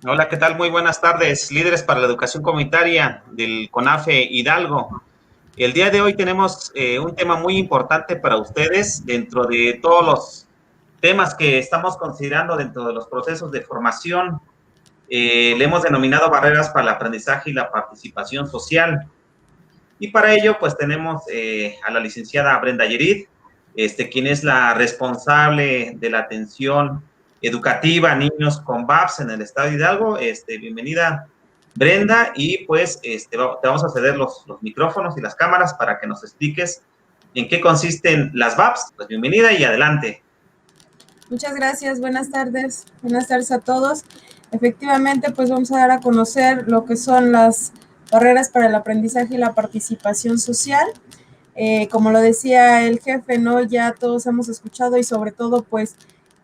Hola, ¿qué tal? Muy buenas tardes, líderes para la educación comunitaria del CONAFE Hidalgo. El día de hoy tenemos un tema muy importante para ustedes dentro de todos los temas que estamos considerando dentro de los procesos de formación. Le hemos denominado barreras para el aprendizaje y la participación social. Y para ello, pues tenemos a la licenciada Brenda Yerid, quien es la responsable de la atención educativa a niños con VAPS en el estado de Hidalgo. Bienvenida, Brenda, y pues te vamos a ceder los micrófonos y las cámaras para que nos expliques en qué consisten las VAPS. Pues bienvenida y adelante. Muchas gracias, buenas tardes a todos. Efectivamente, pues vamos a dar a conocer lo que son las barreras para el aprendizaje y la participación social. Como lo decía el jefe, ¿no? Ya todos hemos escuchado y sobre todo, pues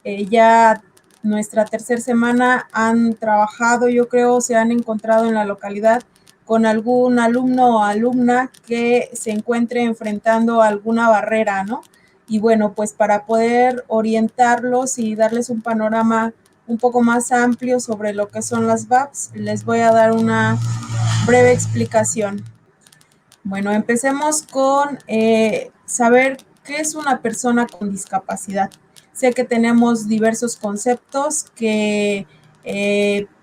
ya nuestra tercera semana han trabajado, yo creo, se han encontrado en la localidad con algún alumno o alumna que se encuentre enfrentando alguna barrera, ¿no? Y bueno, pues para poder orientarlos y darles un panorama un poco más amplio sobre lo que son las VAPS, les voy a dar una breve explicación. Bueno, empecemos con saber qué es una persona con discapacidad. Sé que tenemos diversos conceptos que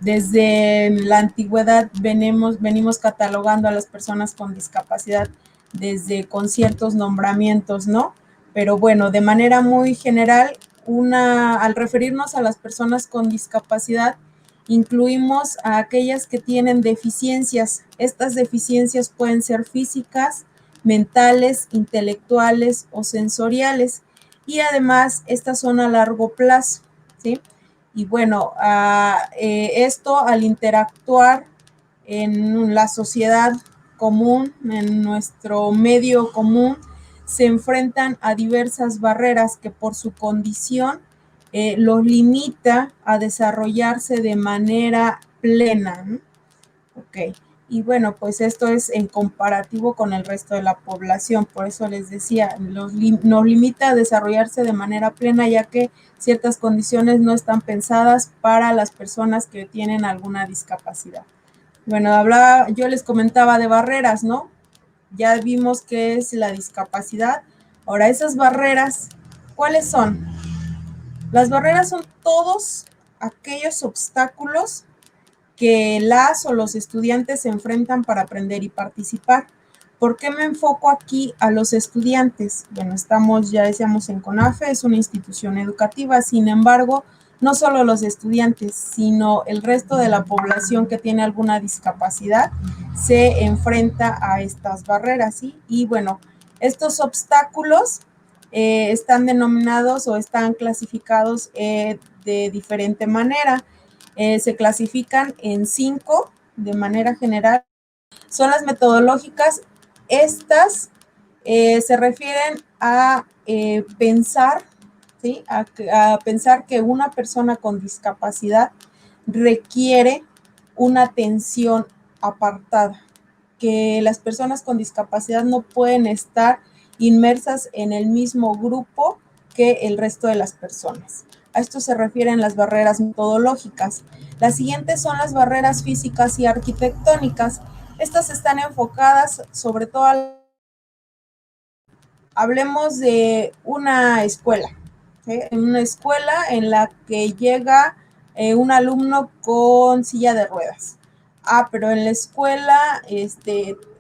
desde la antigüedad venimos catalogando a las personas con discapacidad con ciertos nombramientos, ¿no? Pero bueno, de manera muy general, al referirnos a las personas con discapacidad, incluimos a aquellas que tienen deficiencias. Estas deficiencias pueden ser físicas, mentales, intelectuales o sensoriales. Y además, estas son a largo plazo, ¿sí? Y bueno, esto al interactuar en la sociedad común, en nuestro medio común, se enfrentan a diversas barreras que por su condición los limita a desarrollarse de manera plena, ¿no? Ok. Y bueno, pues esto es en comparativo con el resto de la población, por eso les decía, nos limita a desarrollarse de manera plena, ya que ciertas condiciones no están pensadas para las personas que tienen alguna discapacidad. Bueno, yo les comentaba de barreras, ¿no? Ya vimos qué es la discapacidad. Ahora, esas barreras, ¿cuáles son? Las barreras son todos aquellos obstáculos que las o los estudiantes se enfrentan para aprender y participar. ¿Por qué me enfoco aquí a los estudiantes? Bueno, ya decíamos, en CONAFE, es una institución educativa, sin embargo, no solo los estudiantes, sino el resto de la población que tiene alguna discapacidad se enfrenta a estas barreras, ¿sí? Y bueno, estos obstáculos están denominados o están clasificados de diferente manera. Se clasifican en 5 de manera general. Son las metodológicas. Estas se refieren a pensar, ¿sí? A pensar que una persona con discapacidad requiere una atención apartada, que las personas con discapacidad no pueden estar inmersas en el mismo grupo que el resto de las personas. A esto se refieren las barreras metodológicas. Las siguientes son las barreras físicas y arquitectónicas. Estas están enfocadas sobre todo hablemos de una escuela, ¿sí? Una escuela en la que llega un alumno con silla de ruedas. Pero en la escuela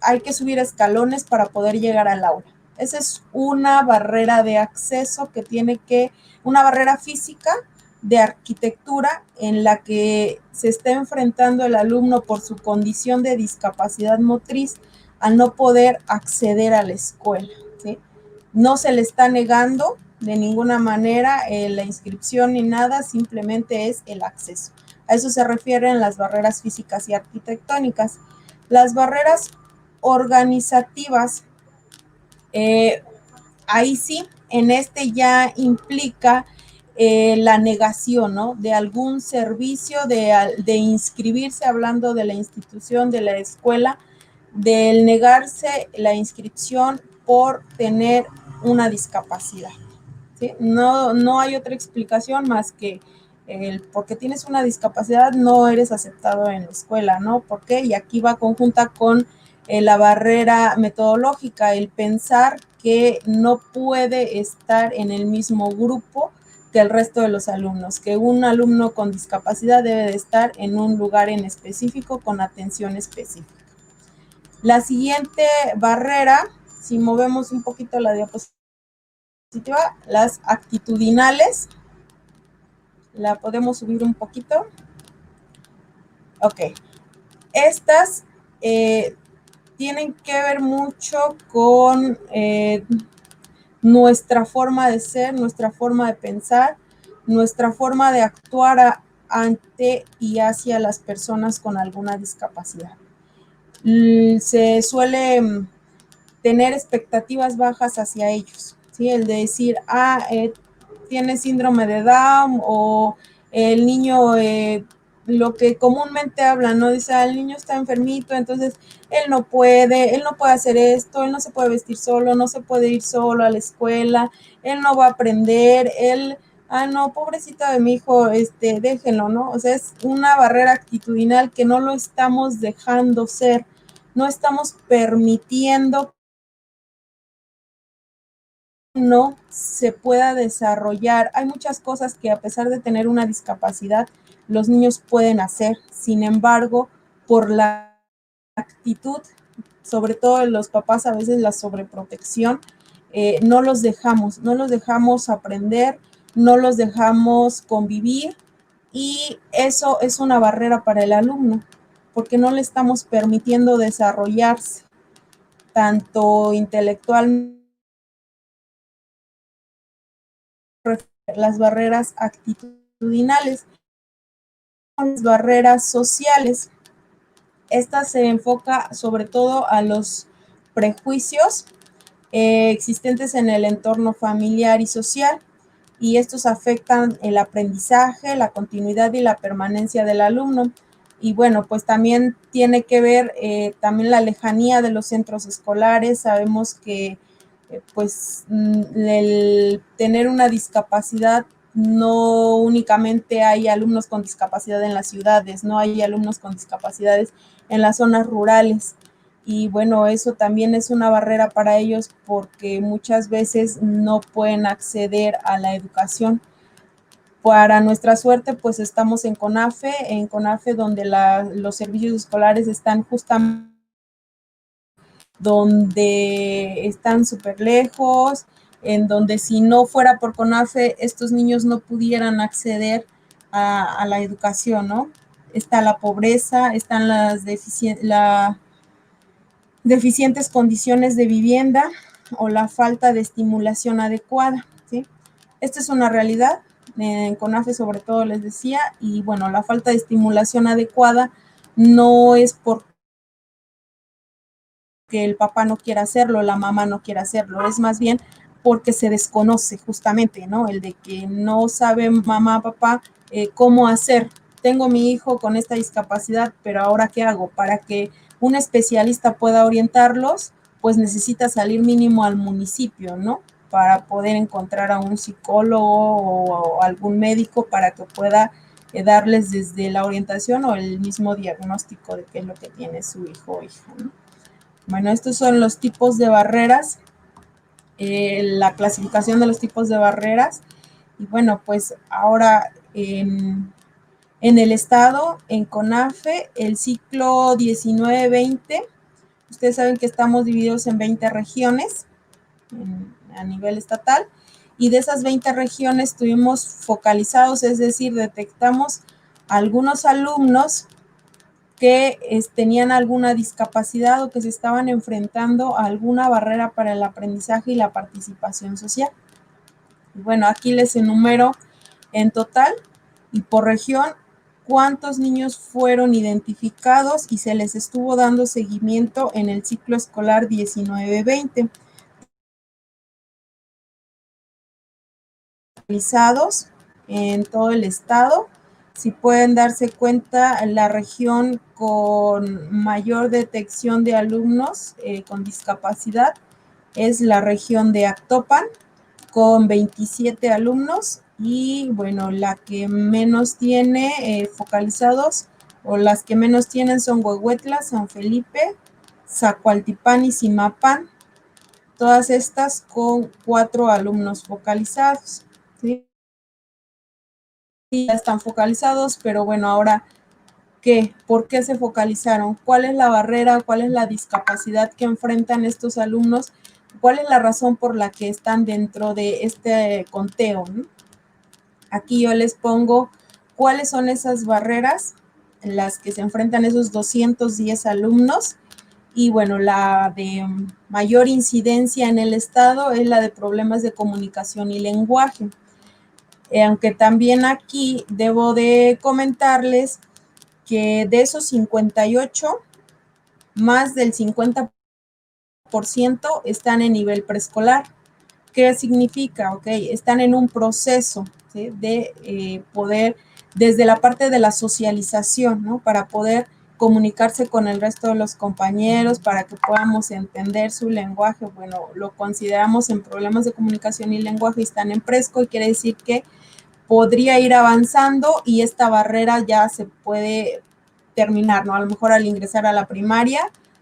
hay que subir escalones para poder llegar al aula. Esa es una barrera de acceso una barrera física de arquitectura en la que se está enfrentando el alumno por su condición de discapacidad motriz al no poder acceder a la escuela, ¿sí? No se le está negando de ninguna manera la inscripción ni nada, simplemente es el acceso. A eso se refieren las barreras físicas y arquitectónicas. Las barreras organizativas, ahí sí, en ya implica la negación, ¿no? De algún servicio, de inscribirse, hablando de la institución, de la escuela, del negarse la inscripción por tener una discapacidad, ¿sí? No hay otra explicación más que porque tienes una discapacidad no eres aceptado en la escuela, ¿no? ¿Por qué? Y aquí va conjunta con la barrera metodológica, el pensar que no puede estar en el mismo grupo que el resto de los alumnos, que un alumno con discapacidad debe de estar en un lugar en específico con atención específica. La siguiente barrera, si movemos un poquito la diapositiva, las actitudinales, la podemos subir un poquito. Ok, estas tienen que ver mucho con nuestra forma de ser, nuestra forma de pensar, nuestra forma de actuar ante y hacia las personas con alguna discapacidad. Se suele tener expectativas bajas hacia ellos, ¿sí? El de decir, tiene síndrome de Down, o el niño, lo que comúnmente hablan, ¿no? Dice, el niño está enfermito, entonces él no puede hacer esto, él no se puede vestir solo, no se puede ir solo a la escuela, él no va a aprender, no, pobrecita de mi hijo, déjenlo, ¿no? O sea, es una barrera actitudinal que no lo estamos dejando ser, no estamos permitiendo no se pueda desarrollar. Hay muchas cosas que a pesar de tener una discapacidad, los niños pueden hacer. Sin embargo, por la actitud, sobre todo los papás, a veces la sobreprotección, no los dejamos aprender, no los dejamos convivir, y eso es una barrera para el alumno, porque no le estamos permitiendo desarrollarse tanto intelectualmente, las barreras actitudinales, las barreras sociales. Esta se enfoca sobre todo a los prejuicios existentes en el entorno familiar y social, y estos afectan el aprendizaje, la continuidad y la permanencia del alumno. Y bueno, pues también tiene que ver también la lejanía de los centros escolares. Sabemos que pues el tener una discapacidad, no únicamente hay alumnos con discapacidad en las ciudades, no hay alumnos con discapacidades en las zonas rurales. Y bueno, eso también es una barrera para ellos porque muchas veces no pueden acceder a la educación. Para nuestra suerte, pues estamos en CONAFE donde los servicios escolares están justamente donde están súper lejos, en donde si no fuera por CONAFE, estos niños no pudieran acceder a la educación, ¿no? Está la pobreza, están las deficientes condiciones de vivienda o la falta de estimulación adecuada, ¿sí? Esta es una realidad, en CONAFE sobre todo les decía, y bueno, la falta de estimulación adecuada no es porque el papá no quiera hacerlo, la mamá no quiera hacerlo, es más bien porque se desconoce justamente, ¿no? El de que no sabe mamá, papá, cómo hacer. Tengo mi hijo con esta discapacidad, pero ahora ¿qué hago? Para que un especialista pueda orientarlos, pues necesita salir mínimo al municipio, ¿no? Para poder encontrar a un psicólogo o algún médico para que pueda darles desde la orientación o el mismo diagnóstico de qué es lo que tiene su hijo o hija, ¿no? Bueno, estos son los tipos de barreras, la clasificación de los tipos de barreras. Y bueno, pues ahora en el estado, en CONAFE, el ciclo 19-20, ustedes saben que estamos divididos en 20 regiones a nivel estatal, y de esas 20 regiones tuvimos focalizados, es decir, detectamos algunos alumnos que tenían alguna discapacidad o que se estaban enfrentando a alguna barrera para el aprendizaje y la participación social. Y bueno, aquí les enumero en total y por región cuántos niños fueron identificados y se les estuvo dando seguimiento en el ciclo escolar 19-20. Realizados en todo el estado. Si pueden darse cuenta, la región con mayor detección de alumnos con discapacidad es la región de Actopan, con 27 alumnos, Y bueno, la que menos tiene focalizados o las que menos tienen son Huehuetla, San Felipe, Zacualtipán y Zimapán. Todas estas con 4 alumnos focalizados, ¿sí? Ya están focalizados, pero bueno, ahora, ¿qué? ¿Por qué se focalizaron? ¿Cuál es la barrera? ¿Cuál es la discapacidad que enfrentan estos alumnos? ¿Cuál es la razón por la que están dentro de este conteo, ¿no? Aquí yo les pongo cuáles son esas barreras en las que se enfrentan esos 210 alumnos. Y bueno, la de mayor incidencia en el estado es la de problemas de comunicación y lenguaje. Aunque también aquí debo de comentarles que de esos 58, más del 50% están en nivel preescolar. ¿Qué significa? Ok, están en un proceso, ¿sí? De poder, desde la parte de la socialización, ¿no? Para poder comunicarse con el resto de los compañeros, para que podamos entender su lenguaje. Bueno, lo consideramos en problemas de comunicación y lenguaje y están en presco, y quiere decir que podría ir avanzando y esta barrera ya se puede terminar, ¿no? A lo mejor al ingresar a la primaria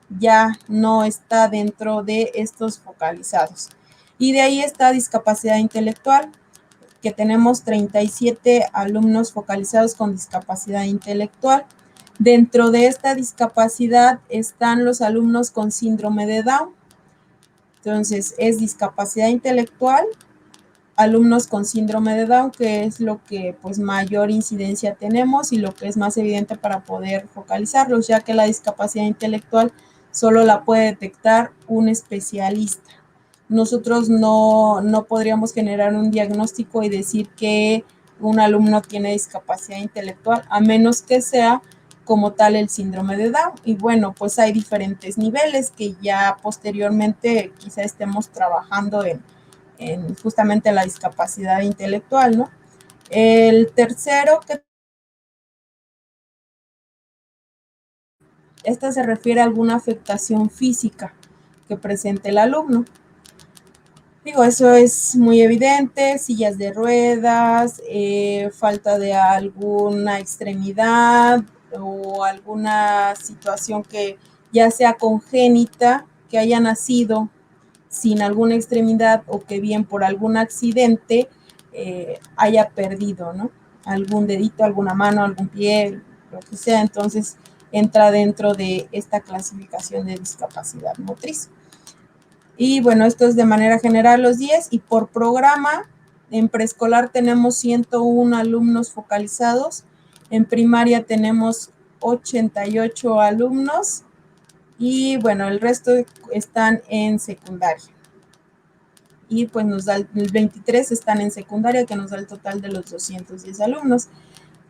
ya no está dentro de estos focalizados. Y de ahí está discapacidad intelectual, que tenemos 37 alumnos focalizados con discapacidad intelectual. Dentro de esta discapacidad están los alumnos con síndrome de Down. Entonces, es discapacidad intelectual, alumnos con síndrome de Down, que es lo que pues mayor incidencia tenemos y lo que es más evidente para poder focalizarlos, ya que la discapacidad intelectual solo la puede detectar un especialista. Nosotros no podríamos generar un diagnóstico y decir que un alumno tiene discapacidad intelectual, a menos que sea como tal el síndrome de Down. Y bueno, pues hay diferentes niveles que ya posteriormente quizá estemos trabajando en justamente la discapacidad intelectual, ¿no? El tercero, que esta se refiere a alguna afectación física que presente el alumno. Digo, eso es muy evidente, sillas de ruedas, falta de alguna extremidad o alguna situación que ya sea congénita, que haya nacido sin alguna extremidad o que bien por algún accidente haya perdido, ¿no? Algún dedito, alguna mano, algún pie, lo que sea. Entonces entra dentro de esta clasificación de discapacidad motriz. Y bueno, esto es de manera general los 10 y por programa. En preescolar tenemos 101 alumnos focalizados, en primaria tenemos 88 alumnos y bueno, el resto están en secundaria. Y pues nos da el 23 están en secundaria, que nos da el total de los 210 alumnos.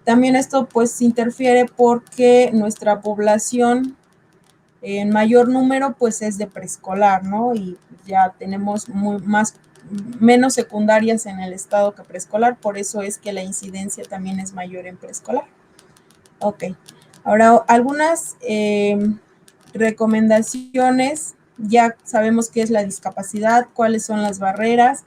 También esto pues interfiere porque nuestra población en mayor número pues es de preescolar, ¿no? Y ya tenemos menos secundarias en el estado que preescolar, por eso es que la incidencia también es mayor en preescolar. Ok, ahora algunas recomendaciones. Ya sabemos qué es la discapacidad, cuáles son las barreras,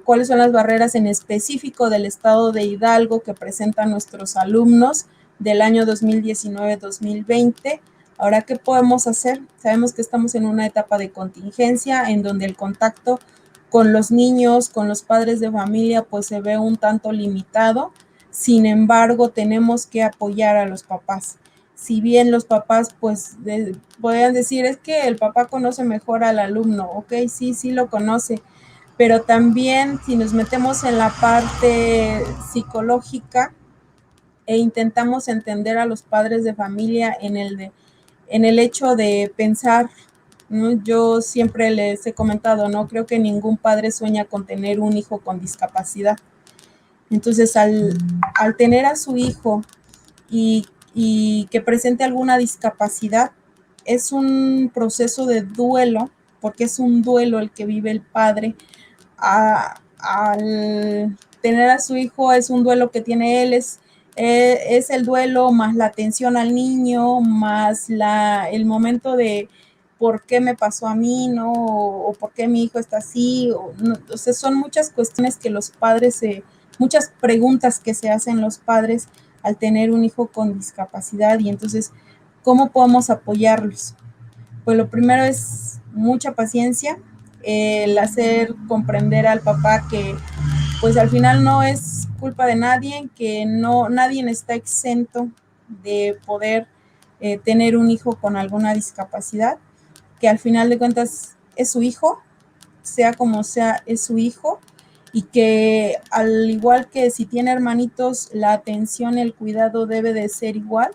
cuáles son las barreras en específico del estado de Hidalgo que presentan nuestros alumnos del año 2019-2020. Ahora, ¿qué podemos hacer? Sabemos que estamos en una etapa de contingencia en donde el contacto con los niños, con los padres de familia, pues se ve un tanto limitado. Sin embargo, tenemos que apoyar a los papás. Si bien los papás, pues, podrían decir, es que el papá conoce mejor al alumno. Ok, sí, sí lo conoce, pero también si nos metemos en la parte psicológica e intentamos entender a los padres de familia en el hecho de pensar, ¿no? Yo siempre les he comentado, no creo que ningún padre sueña con tener un hijo con discapacidad. Entonces, al tener a su hijo y que presente alguna discapacidad, es un proceso de duelo, porque es un duelo el que vive el padre al tener a su hijo. Es un duelo que tiene él, es el duelo más la atención al niño, más el momento de por qué me pasó a mí, ¿no? O por qué mi hijo está así. No, o sea, son muchas cuestiones que los padres muchas preguntas que se hacen los padres al tener un hijo con discapacidad. Y entonces, ¿cómo podemos apoyarlos? Pues lo primero es mucha paciencia, el hacer comprender al papá que pues al final no es culpa de nadie, que no, nadie está exento de poder tener un hijo con alguna discapacidad, que al final de cuentas es su hijo, sea como sea, es su hijo, y que al igual que si tiene hermanitos, la atención y el cuidado debe de ser igual,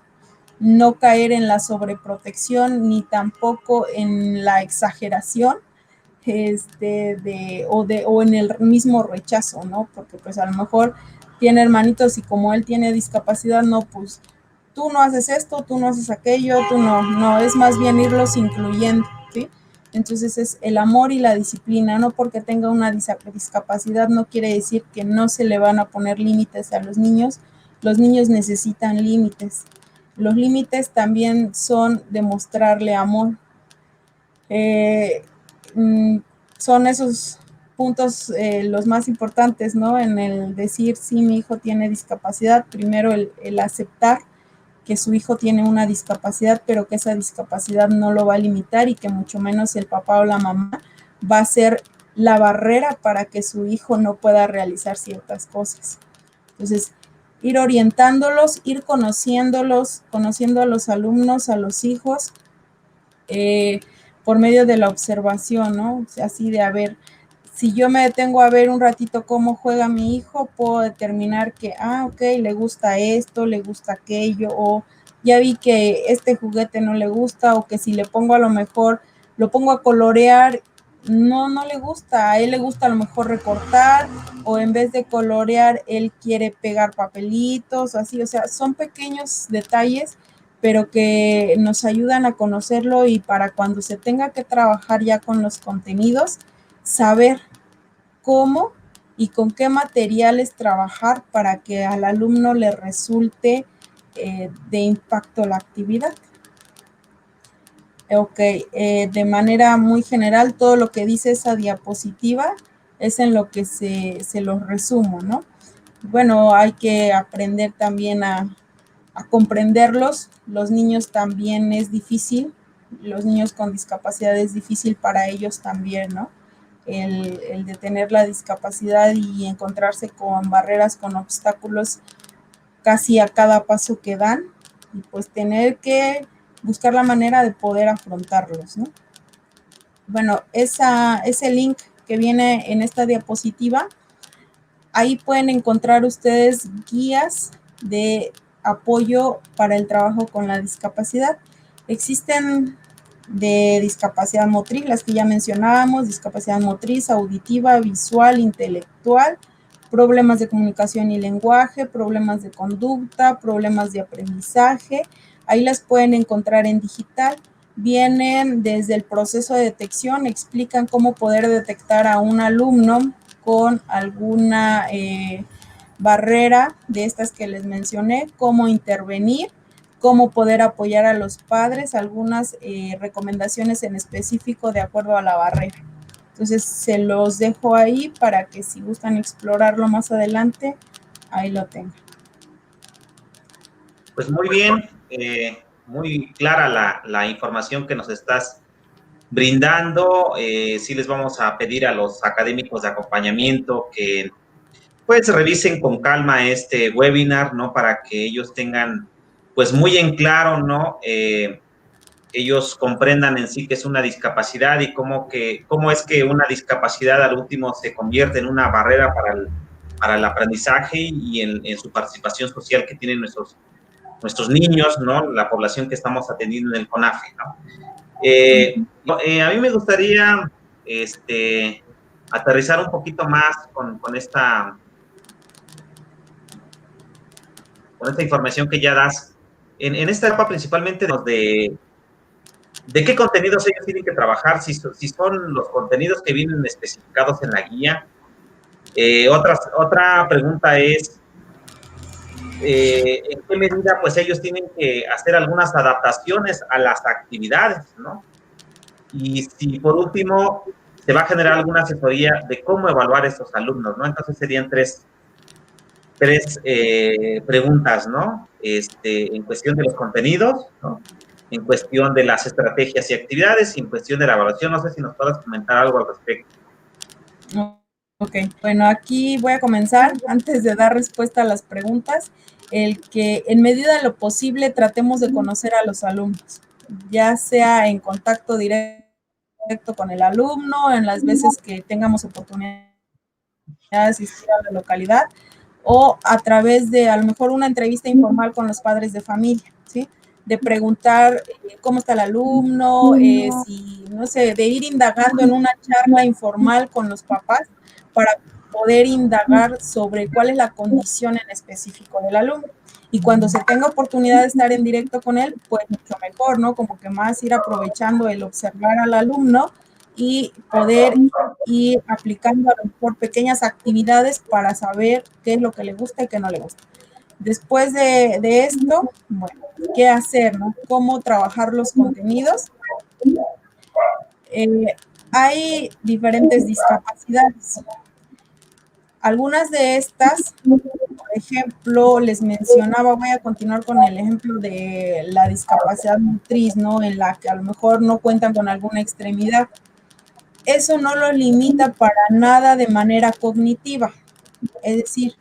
no caer en la sobreprotección ni tampoco en la exageración, o en el mismo rechazo, ¿no? Porque pues a lo mejor tiene hermanitos y como él tiene discapacidad, no, pues tú no haces esto, tú no haces aquello, tú no, es más bien irlos incluyendo, ¿sí? Entonces es el amor y la disciplina, no porque tenga una discapacidad no quiere decir que no se le van a poner límites a los niños necesitan límites. Los límites también son demostrarle amor. Eh, Son esos puntos los más importantes, ¿no? En el decir, sí, mi hijo tiene discapacidad, primero el aceptar que su hijo tiene una discapacidad, pero que esa discapacidad no lo va a limitar y que mucho menos el papá o la mamá va a ser la barrera para que su hijo no pueda realizar ciertas cosas. Entonces, ir orientándolos, ir conociéndolos, conociendo a los alumnos, a los hijos, por medio de la observación, ¿no? O sea, así de, a ver, si yo me detengo a ver un ratito cómo juega mi hijo, puedo determinar que, ok, le gusta esto, le gusta aquello, o ya vi que este juguete no le gusta, o que si le pongo a lo mejor, lo pongo a colorear, no le gusta, a él le gusta a lo mejor recortar, o en vez de colorear, él quiere pegar papelitos, así, o sea, son pequeños detalles pero que nos ayudan a conocerlo y para cuando se tenga que trabajar ya con los contenidos, saber cómo y con qué materiales trabajar para que al alumno le resulte de impacto la actividad. Ok, de manera muy general, todo lo que dice esa diapositiva es en lo que se los resumo, ¿no? Bueno, hay que aprender también a comprenderlos. Los niños también es difícil, los niños con discapacidad es difícil para ellos también, ¿no? El de tener la discapacidad y encontrarse con barreras, con obstáculos casi a cada paso que dan y pues tener que buscar la manera de poder afrontarlos, ¿no? Bueno, ese link que viene en esta diapositiva, ahí pueden encontrar ustedes guías de apoyo para el trabajo con la discapacidad. Existen de discapacidad motriz, las que ya mencionábamos, discapacidad motriz, auditiva, visual, intelectual, problemas de comunicación y lenguaje, problemas de conducta, problemas de aprendizaje. Ahí las pueden encontrar en digital. Vienen desde el proceso de detección, explican cómo poder detectar a un alumno con alguna barrera de estas que les mencioné, cómo intervenir, cómo poder apoyar a los padres, algunas recomendaciones en específico de acuerdo a la barrera. Entonces se los dejo ahí para que si gustan explorarlo más adelante, ahí lo tengan. Pues muy bien, muy clara la información que nos estás brindando. Sí les vamos a pedir a los académicos de acompañamiento que pues revisen con calma este webinar, ¿no? Para que ellos tengan pues muy en claro, ¿no? Ellos comprendan en sí que es una discapacidad y cómo es que una discapacidad al último se convierte en una barrera para el aprendizaje y en su participación social que tienen nuestros niños, ¿no? La población que estamos atendiendo en el CONAFE, ¿no? A mí me gustaría aterrizar un poquito más con esta información que ya das. En esta etapa principalmente de qué contenidos ellos tienen que trabajar, si son los contenidos que vienen especificados en la guía. Otra pregunta es, ¿en qué medida pues ellos tienen que hacer algunas adaptaciones a las actividades, ¿no? Y si por último se va a generar alguna asesoría de cómo evaluar a estos alumnos, ¿no? Entonces serían tres tres preguntas, ¿no? En cuestión de los contenidos, ¿no? En cuestión de las estrategias y actividades y en cuestión de la evaluación. No sé si nos puedas comentar algo al respecto. Ok, bueno, aquí voy a comenzar, antes de dar respuesta a las preguntas, el que en medida de lo posible tratemos de conocer a los alumnos, ya sea en contacto directo con el alumno, en las veces que tengamos oportunidad de asistir a la localidad, o a través de a lo mejor una entrevista informal con los padres de familia, ¿sí? De preguntar cómo está el alumno, si, no sé, de ir indagando en una charla informal con los papás para poder indagar sobre cuál es la condición en específico del alumno. Y cuando se tenga oportunidad de estar en directo con él, pues mucho mejor, ¿no? Como que más ir aprovechando el observar al alumno y poder ir aplicando a lo mejor pequeñas actividades para saber qué es lo que le gusta y qué no le gusta. Después de esto, bueno, ¿qué hacer, no? ¿Cómo trabajar los contenidos? Hay diferentes discapacidades. Algunas de estas, por ejemplo, les mencionaba, voy a continuar con el ejemplo de la discapacidad motriz, ¿no? En la que a lo mejor no cuentan con alguna extremidad. Eso no lo limita para nada de manera cognitiva, es decir,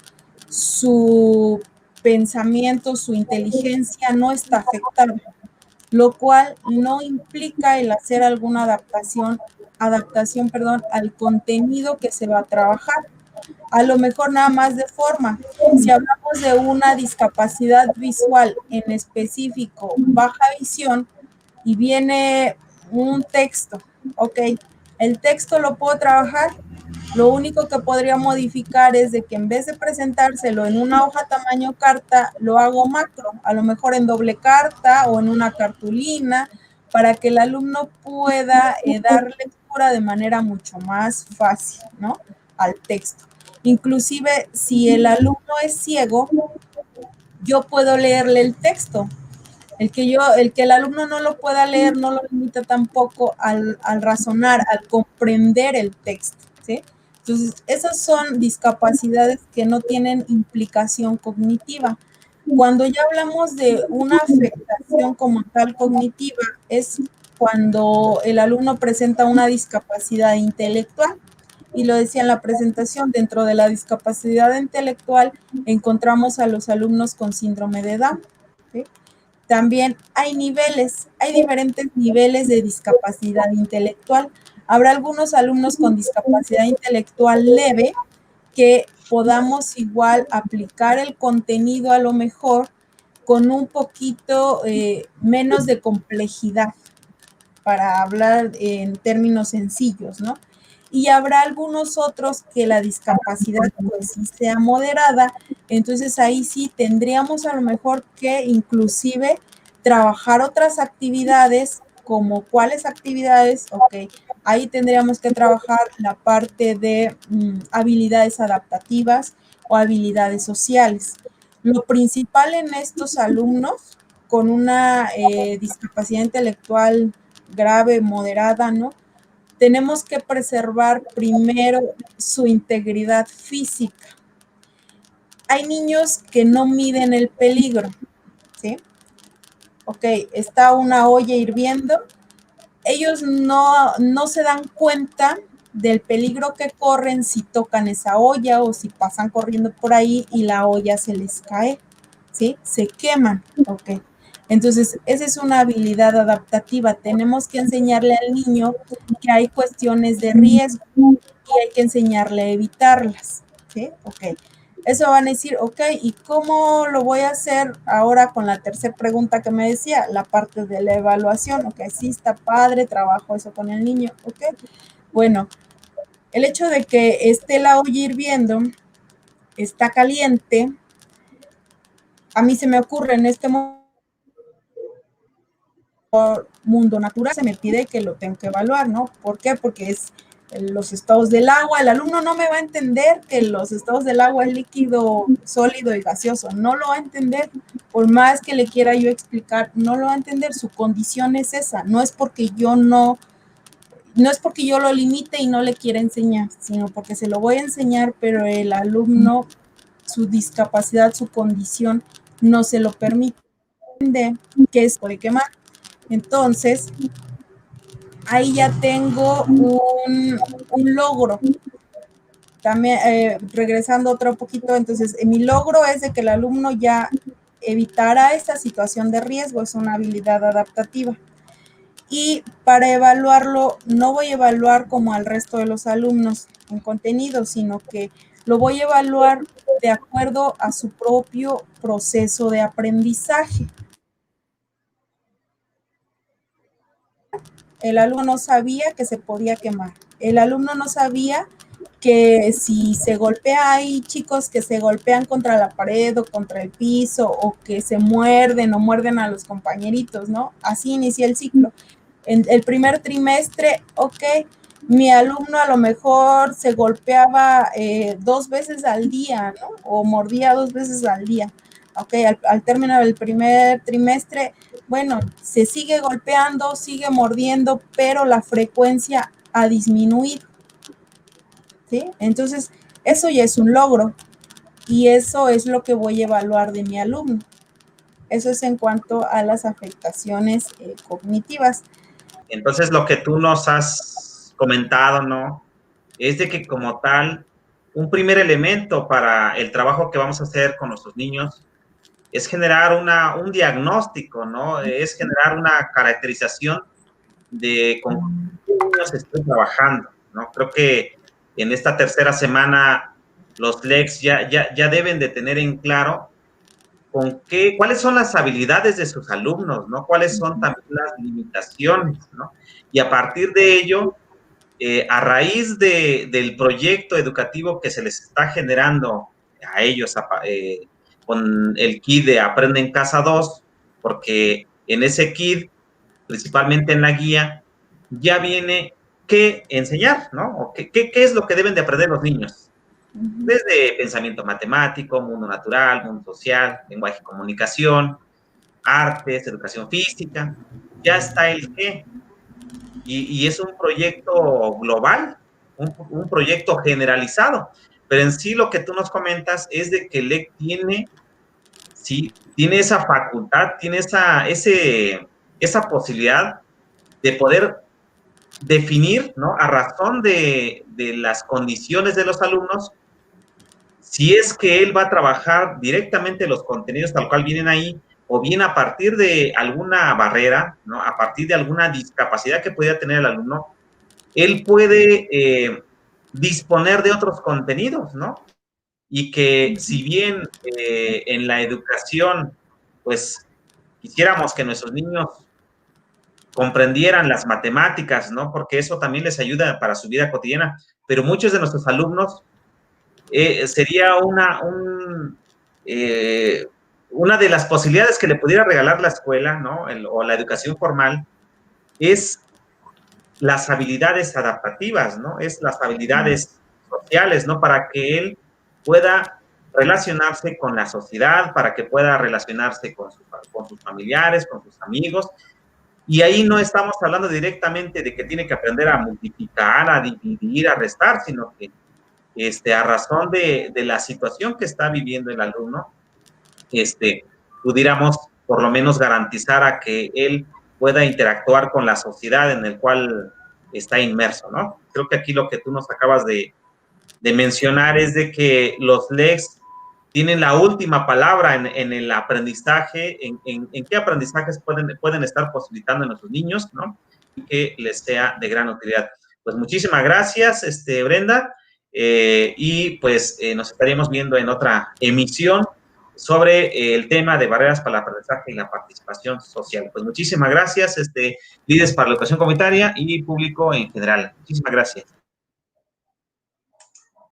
su pensamiento, su inteligencia no está afectada, lo cual no implica el hacer alguna adaptación, al contenido que se va a trabajar. A lo mejor nada más de forma. Si hablamos de una discapacidad visual en específico, baja visión, y viene un texto, ok, el texto lo puedo trabajar, lo único que podría modificar es de que en vez de presentárselo en una hoja tamaño carta, lo hago macro, a lo mejor en doble carta o en una cartulina, para que el alumno pueda dar lectura de manera mucho más fácil, ¿no? Al texto. Inclusive, si el alumno es ciego, yo puedo leerle el texto. El que el alumno no lo pueda leer no lo limita tampoco al razonar, al comprender el texto, ¿sí? Entonces, esas son discapacidades que no tienen implicación cognitiva. Cuando ya hablamos de una afectación como tal cognitiva, es cuando el alumno presenta una discapacidad intelectual. Y lo decía en la presentación, dentro de la discapacidad intelectual encontramos a los alumnos con síndrome de Down, ¿sí? También hay niveles, hay diferentes niveles de discapacidad intelectual. Habrá algunos alumnos con discapacidad intelectual leve que podamos igual aplicar el contenido a lo mejor con un poquito menos de complejidad, para hablar en términos sencillos, ¿no? Y habrá algunos otros que la discapacidad pues sí sea moderada, entonces ahí sí tendríamos a lo mejor que inclusive trabajar otras actividades, como cuáles actividades, ok, ahí tendríamos que trabajar la parte de habilidades adaptativas o habilidades sociales. Lo principal en estos alumnos con una discapacidad intelectual grave, moderada, ¿no? Tenemos que preservar primero su integridad física. Hay niños que no miden el peligro, ¿sí? Ok, está una olla hirviendo, ellos no se dan cuenta del peligro que corren si tocan esa olla o si pasan corriendo por ahí y la olla se les cae, ¿sí? Se queman, ok. Entonces, esa es una habilidad adaptativa. Tenemos que enseñarle al niño que hay cuestiones de riesgo y hay que enseñarle a evitarlas, ¿sí? Ok. Eso van a decir, ok, ¿y cómo lo voy a hacer ahora con la tercera pregunta que me decía? La parte de la evaluación, ok, sí está padre, trabajo eso con el niño, ok. Bueno, el hecho de que esté la olla hirviendo, está caliente, a mí se me ocurre en este mundo natural, se me pide que lo tengo que evaluar, ¿no? ¿Por qué? Porque es los estados del agua, el alumno no me va a entender que los estados del agua es líquido, sólido y gaseoso, no lo va a entender, por más que le quiera yo explicar, no lo va a entender, su condición es esa, no es porque yo no es porque yo lo limite y no le quiera enseñar, sino porque se lo voy a enseñar, pero el alumno su discapacidad, su condición no se lo permite, que es puede quemar. Entonces, ahí ya tengo un logro. También, regresando otro poquito, entonces, mi logro es de que el alumno ya evitara esta situación de riesgo, es una habilidad adaptativa. Y para evaluarlo, no voy a evaluar como al resto de los alumnos en contenido, sino que lo voy a evaluar de acuerdo a su propio proceso de aprendizaje. El alumno no sabía que se podía quemar. El alumno no sabía que si se golpea, hay chicos que se golpean contra la pared o contra el piso o que se muerden o muerden a los compañeritos, ¿no? Así inicia el ciclo. En el primer trimestre, ok, mi alumno a lo mejor se golpeaba 2 veces al día, ¿no? O mordía 2 veces al día. Ok, al término del primer trimestre, bueno, se sigue golpeando, sigue mordiendo, pero la frecuencia ha disminuido, ¿sí? Entonces, eso ya es un logro y eso es lo que voy a evaluar de mi alumno. Eso es en cuanto a las afectaciones cognitivas. Entonces, lo que tú nos has comentado, ¿no? Es de que como tal, un primer elemento para el trabajo que vamos a hacer con nuestros niños es generar un diagnóstico, ¿no? Es generar una caracterización de con qué niños estoy trabajando, ¿no? Creo que en esta tercera semana los LECs ya deben de tener en claro cuáles son las habilidades de sus alumnos, ¿no? Cuáles son también las limitaciones, ¿no? Y a partir de ello, a raíz del proyecto educativo que se les está generando a ellos con el KIT de Aprende en Casa 2, porque en ese KIT, principalmente en la guía, ya viene qué enseñar, ¿no? O qué es lo que deben de aprender los niños. Desde pensamiento matemático, mundo natural, mundo social, lenguaje y comunicación, artes, educación física, ya está el qué. Y es un proyecto global, un proyecto generalizado. Pero en sí lo que tú nos comentas es de que el EC tiene esa facultad, tiene esa posibilidad de poder definir, ¿no? A razón de las condiciones de los alumnos, si es que él va a trabajar directamente los contenidos tal cual vienen ahí, o bien a partir de alguna barrera, ¿no? A partir de alguna discapacidad que pueda tener el alumno, él puede disponer de otros contenidos, ¿no? Y que si bien en la educación, pues quisiéramos que nuestros niños comprendieran las matemáticas, ¿no? Porque eso también les ayuda para su vida cotidiana, pero muchos de nuestros alumnos sería una de las posibilidades que le pudiera regalar la escuela, ¿no? O la educación formal, es las habilidades adaptativas, ¿no? Es las habilidades sociales, ¿no? Para que él pueda relacionarse con la sociedad, para que pueda relacionarse con sus familiares, con sus amigos. Y ahí no estamos hablando directamente de que tiene que aprender a multiplicar, a dividir, a restar, sino que a razón de la situación que está viviendo el alumno, pudiéramos por lo menos garantizar a que él pueda interactuar con la sociedad en el cual está inmerso, ¿no? Creo que aquí lo que tú nos acabas de mencionar es de que los LECs tienen la última palabra en el aprendizaje, en qué aprendizajes pueden estar posibilitando a nuestros niños, ¿no? Y que les sea de gran utilidad. Pues muchísimas gracias, Brenda, y pues nos estaríamos viendo en otra emisión sobre el tema de barreras para el aprendizaje y la participación social. Pues muchísimas gracias, líderes para la educación comunitaria y público en general. Muchísimas gracias.